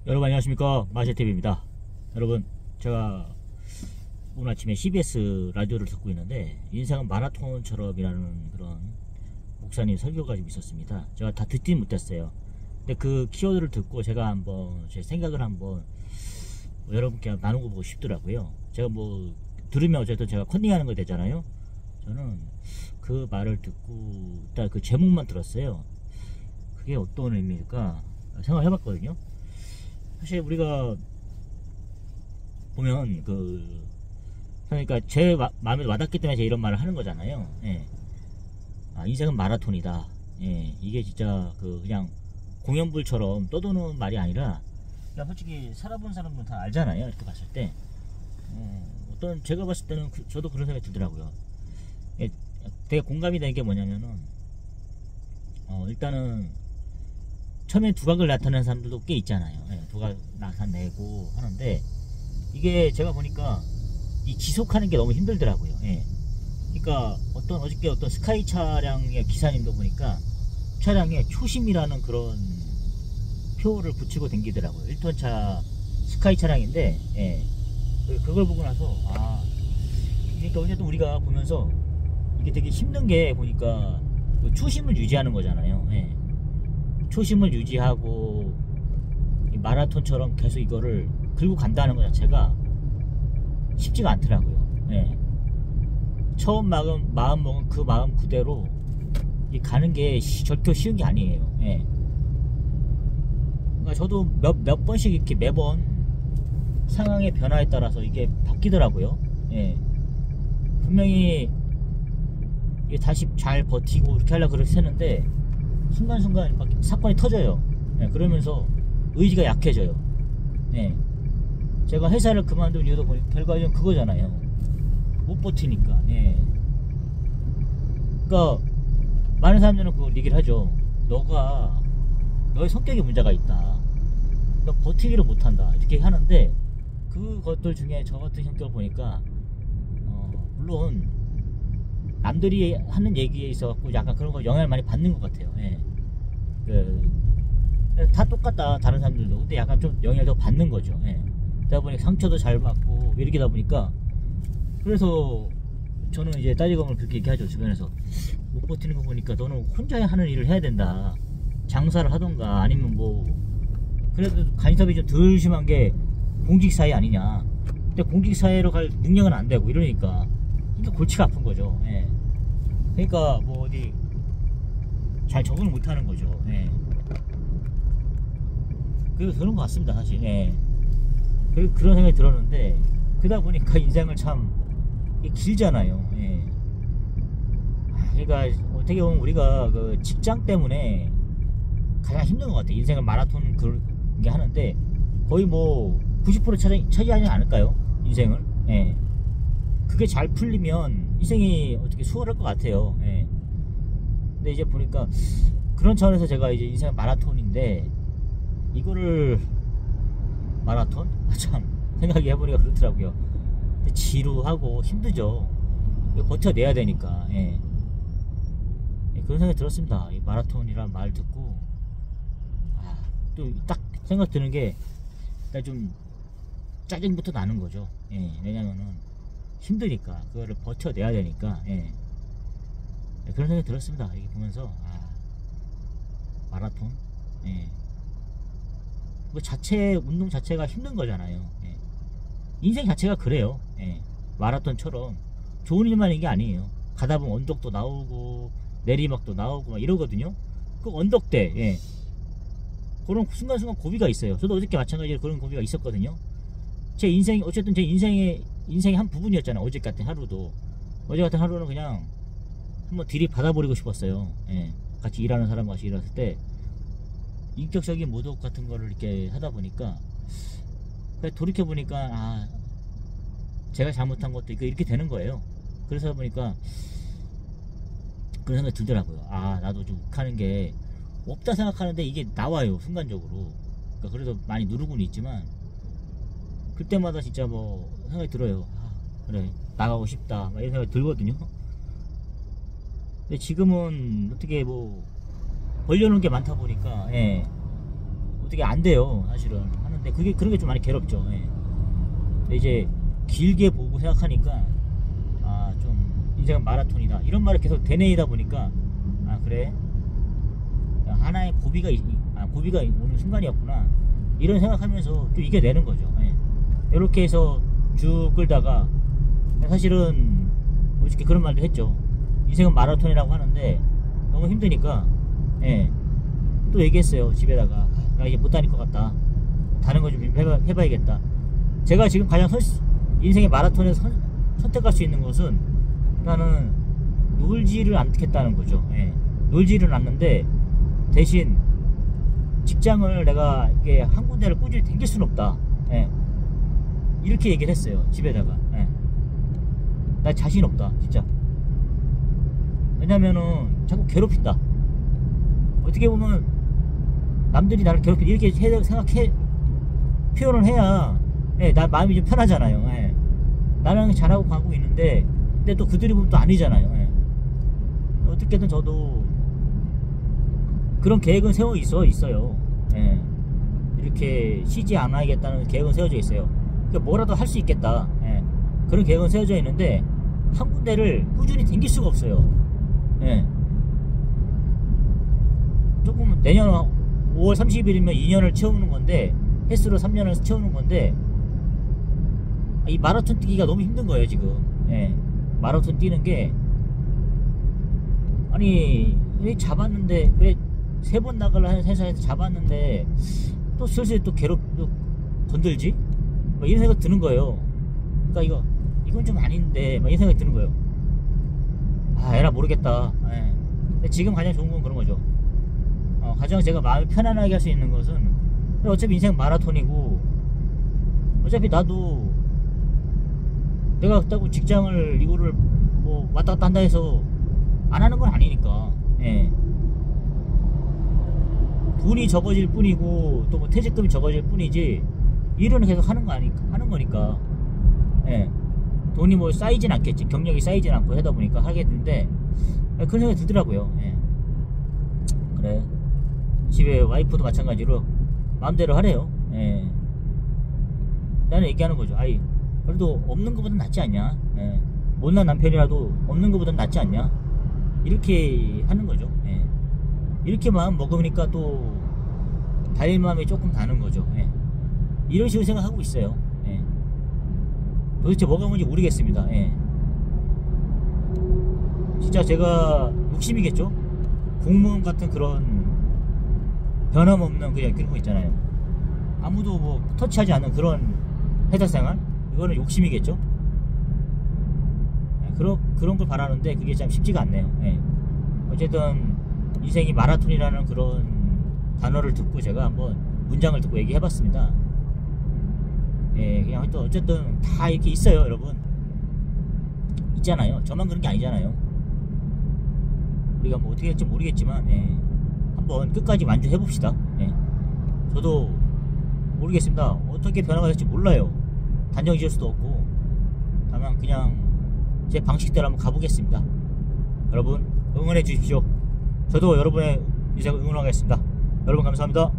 여러분 안녕하십니까, 마셰TV입니다. 여러분, 제가 오늘 아침에 CBS 라디오를 듣고 있는데 인생은 마라톤처럼이라는 그런 목사님 설교가 좀 있었습니다. 제가 다 듣진 못했어요. 근데 그 키워드를 듣고 제가 한번 제 생각을 한번 여러분께 나누고 보고 싶더라고요. 제가 뭐 들으면 어쨌든 제가 컨닝하는 거 되잖아요. 저는 그 말을 듣고 일단 그 제목만 들었어요. 그게 어떤 의미일까 생각을 해봤거든요. 사실 우리가 보면 그러니까 제 마음에 와닿기 때문에 제가 이런 말을 하는 거잖아요. 예. 인생은 마라톤이다. 예. 이게 진짜 그냥 공연불처럼 떠도는 말이 아니라 그냥 솔직히 살아본 사람들은 다 알잖아요. 이렇게 봤을 때 어떤 제가 봤을 때는 저도 그런 생각이 들더라고요. 예. 되게 공감이 되는 게 뭐냐면은 일단은 처음에 두각을 나타내는 사람들도 꽤 있잖아요. 예, 두각 나타내고 하는데 이게 제가 보니까 이 지속하는 게 너무 힘들더라고요. 예. 그러니까 어저께 어떤 스카이 차량의 기사님도 보니까 차량에 초심이라는 그런 표를 붙이고 댕기더라고요. 1톤차 스카이 차량인데, 예. 그걸 보고 나서 그러니까 어쨌든 우리가 보면서 이게 되게 힘든 게 보니까 그 초심을 유지하는 거잖아요. 예. 초심을 유지하고 마라톤처럼 계속 이거를 긁고 간다는 것 자체가 쉽지가 않더라고요. 예. 처음 마음 먹은 그 마음 그대로 가는 게 절대 쉬운 게 아니에요. 예. 그러니까 저도 몇 번씩 이렇게 매번 상황의 변화에 따라서 이게 바뀌더라고요. 예. 분명히 이게 다시 잘 버티고 이렇게 하려고 그렇게 했는데 순간순간 막 사건이 터져요. 예, 그러면서 의지가 약해져요. 예. 제가 회사를 그만둔 이유도 결과적으로 그거잖아요. 못 버티니까. 예. 그러니까 많은 사람들은 그걸 얘기를 하죠. 너의 성격에 문제가 있다. 너 버티기를 못한다. 이렇게 하는데 그것들 중에 저 같은 성격을 보니까 물론 남들이 하는 얘기에 있어갖고 약간 그런 거 영향을 많이 받는 것 같아요. 예. 다 똑같다, 다른 사람들도. 근데 약간 좀 영향을 더 받는 거죠. 예. 그러다 보니까 상처도 잘 받고, 이렇게 다 보니까. 그래서 저는 이제 따지고 보면 그렇게 얘기하죠, 주변에서. 못 버티는 거 보니까 너는 혼자 하는 일을 해야 된다. 장사를 하던가, 아니면 뭐, 그래도 간섭이 좀 덜 심한 게 공직사회 아니냐. 근데 공직사회로 갈 능력은 안 되고, 이러니까. 그러니까 골치가 아픈 거죠. 예. 그러니까 뭐 어디 잘 적응을 못하는 거죠. 예. 그래서 그런 것 같습니다, 사실. 예. 그런 생각이 들었는데 그러다 보니까 인생을 참 길잖아요. 예. 그러니까 어떻게 보면 우리가 그 직장 때문에 가장 힘든 것 같아요. 인생을 마라톤 그렇게 하는데 거의 뭐 90% 차지하지 않을까요? 인생을. 예. 그게 잘 풀리면 인생이 어떻게 수월할 것 같아요. 예. 근데 이제 보니까 그런 차원에서 제가 이제 인생 마라톤인데 이거를 마라톤? 참 생각해 해보니까 그렇더라고요. 근데 지루하고 힘들죠. 이거 버텨내야 되니까. 예. 예, 그런 생각이 들었습니다. 이 마라톤이란 말 듣고 또 딱 생각 드는 게 일단 좀 짜증부터 나는 거죠. 예. 왜냐면은 힘드니까 그거를 버텨내야 되니까. 예. 예, 그런 생각이 들었습니다. 이게 보면서 마라톤. 예. 그 운동 자체가 힘든 거잖아요. 예. 인생 자체가 그래요. 예. 마라톤처럼 좋은 일만 있는 게 아니에요. 가다 보면 언덕도 나오고 내리막도 나오고 막 이러거든요. 그 언덕대, 예. 그런 순간순간 고비가 있어요. 저도 어저께 마찬가지로 그런 고비가 있었거든요. 제 인생이 어쨌든 제 인생의 한 부분이었잖아요. 어제 같은 하루도. 어제 같은 하루는 그냥 한번 들이받아버리고 싶었어요. 예. 같이 일하는 사람과 같이 일했을 때 인격적인 모독 같은 거를 이렇게 하다 보니까 돌이켜보니까 제가 잘못한 것도 있고 이렇게 되는 거예요. 그래서 보니까 그런 생각이 들더라고요. 나도 좀 욱하는 게 없다 생각하는데 이게 나와요, 순간적으로. 그러니까 그래서 많이 누르고는 있지만 그때마다 진짜 뭐 생각이 들어요. 그래, 나가고 싶다 막 이런 생각이 들거든요. 근데 지금은 어떻게 뭐 벌려놓은 게 많다 보니까, 예. 어떻게 안 돼요 사실은. 하는데 그게 그런 게 좀 많이 괴롭죠. 예. 근데 이제 길게 보고 생각하니까 아 좀 인생은 마라톤이다 이런 말을 계속 되뇌이다 보니까 아 그래 하나의 고비가 고비가 오는 순간이었구나 이런 생각하면서 좀 이겨내는 거죠. 예. 이렇게 해서 쭉 끌다가 사실은 솔직히 그런 말도 했죠. 인생은 마라톤이라고 하는데 너무 힘드니까 예. 또 얘기했어요. 집에다가 나 이제 못 다닐 것 같다. 다른 거 좀 해봐야겠다. 제가 지금 가장 인생의 마라톤에서 선택할 수 있는 것은 나는 놀지를 않겠다는 거죠. 예. 놀지를 않는데 대신 직장을 내가 이게 한 군데를 꾸준히 댕길 수는 없다. 예. 이렇게 얘기를 했어요. 집에다가. 예. 나 자신 없다. 진짜. 왜냐면은 자꾸 괴롭힌다. 어떻게 보면 남들이 나를 괴롭힌다 이렇게 표현을 해야 예, 나 마음이 좀 편하잖아요. 예. 나는 잘하고 가고 있는데 근데 또 그들이 보면 또 아니잖아요. 예. 어떻게든 저도 그런 계획은 있어요. 예. 이렇게 쉬지 않아야겠다는 계획은 세워져 있어요. 그러니까 뭐라도 할 수 있겠다. 예. 그런 계획은 세워져 있는데 한 군데를 꾸준히 댕길 수가 없어요. 예. 조금 내년 5월 30일이면 2년을 채우는 건데 횟수로 3년을 채우는 건데 이 마라톤 뛰기가 너무 힘든 거예요 지금. 예. 마라톤 뛰는 게 아니 왜 잡았는데 왜 3번 나가려 하는 회사에서 잡았는데 또 슬슬 또 건들지? 뭐 이런 생각 드는 거예요. 그러니까 이건 좀 아닌데 막 이런 생각이 드는 거예요. 아 에라 모르겠다. 예. 근데 지금 가장 좋은 건 그런 거죠. 가장 제가 마음이 편안하게 할 수 있는 것은 어차피 인생 마라톤이고 어차피 나도 내가 그렇다고 직장을 이거를 뭐 왔다 갔다 한다 해서 안 하는 건 아니니까. 예. 돈이 적어질 뿐이고 또 뭐 퇴직금이 적어질 뿐이지 일은 계속 하는 거니까. 예. 돈이 뭐 쌓이진 않겠지. 경력이 쌓이진 않고 하다 보니까 하겠는데 그런 생각이 들더라고요. 예. 그래. 집에 와이프도 마찬가지로 마음대로 하래요. 예. 나는 얘기하는 거죠. 아이 그래도 없는 것보단 낫지 않냐. 예. 못난 남편이라도 없는 것보단 낫지 않냐. 이렇게 하는 거죠. 예. 이렇게 마음 먹으니까 또 달릴 마음이 조금 다는 거죠. 예. 이런 식으로 생각하고 있어요. 예. 도대체 뭐가 뭔지 모르겠습니다. 예. 진짜 제가 욕심이겠죠. 공무원 같은 그런 변함없는 그런 거 있잖아요. 아무도 뭐 터치하지 않는 그런 회사 생활, 이거는 욕심이겠죠. 예. 그런 걸 바라는데 그게 참 쉽지가 않네요. 예. 어쨌든 인생이 마라톤이라는 그런 단어를 듣고 제가 한번 문장을 듣고 얘기해봤습니다. 예, 그냥 또 어쨌든 다 이렇게 있어요, 여러분. 있잖아요. 저만 그런 게 아니잖아요. 우리가 뭐 어떻게 할지 모르겠지만, 예, 한번 끝까지 완주해봅시다. 예. 저도 모르겠습니다. 어떻게 변화가 될지 몰라요. 단정 지을 수도 없고, 다만 그냥 제 방식대로 한번 가보겠습니다. 여러분 응원해 주십시오. 저도 여러분의 인생을 응원하겠습니다. 여러분 감사합니다.